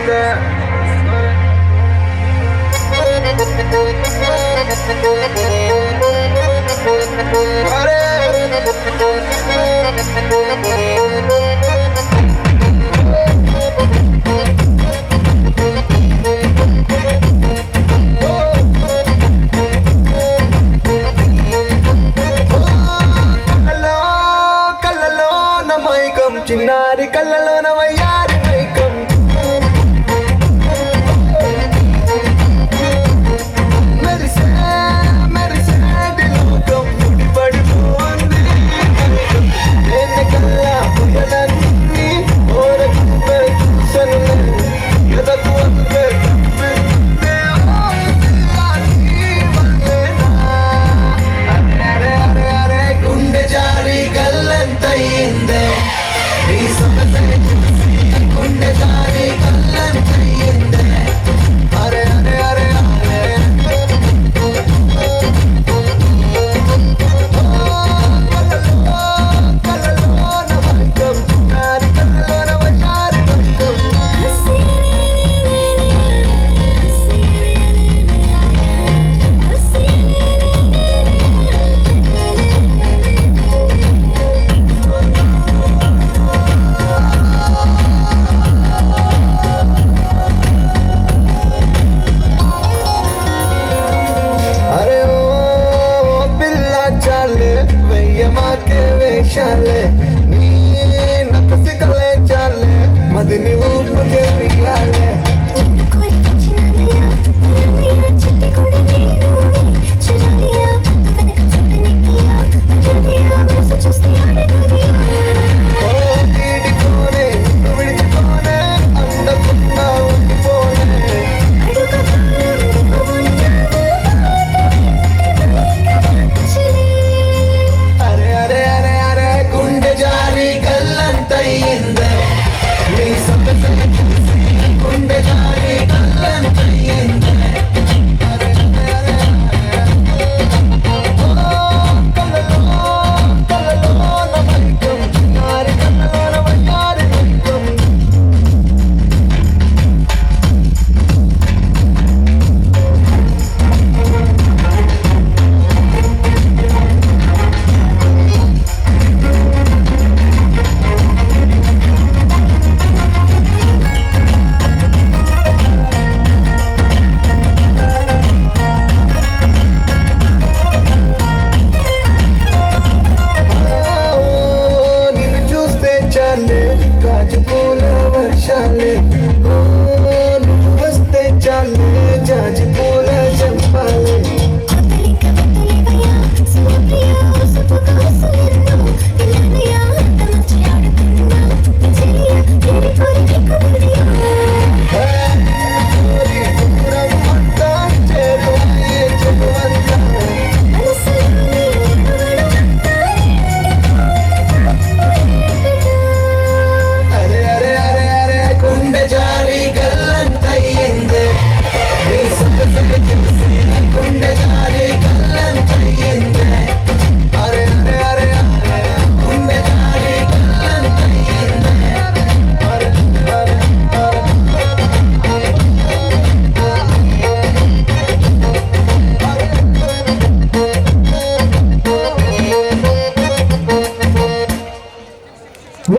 అయిందే చిన్నారి కళ్ళలోన వయ్యారి మైకం మెరిసే మెరిసేటి లోకం ముడిపడిపోంది నేను కల్లా పుయలన్నీ ఓరకుంటే చూసను ఎదకు అంతే గుండె జారి గల్లంతయిందే గుండె జారి కళ్ళంతయిందే అరే అరే అరే అరే కళ్ళలోన వైకం నారి కళ్ళలోన వయ్యారి వైకం అరే ఓ పిల్ల చాలే వెయ్యమాకే వేషాలే నీ నక్కసి కలే చాలే మదిని ఊపుకే మిగాలే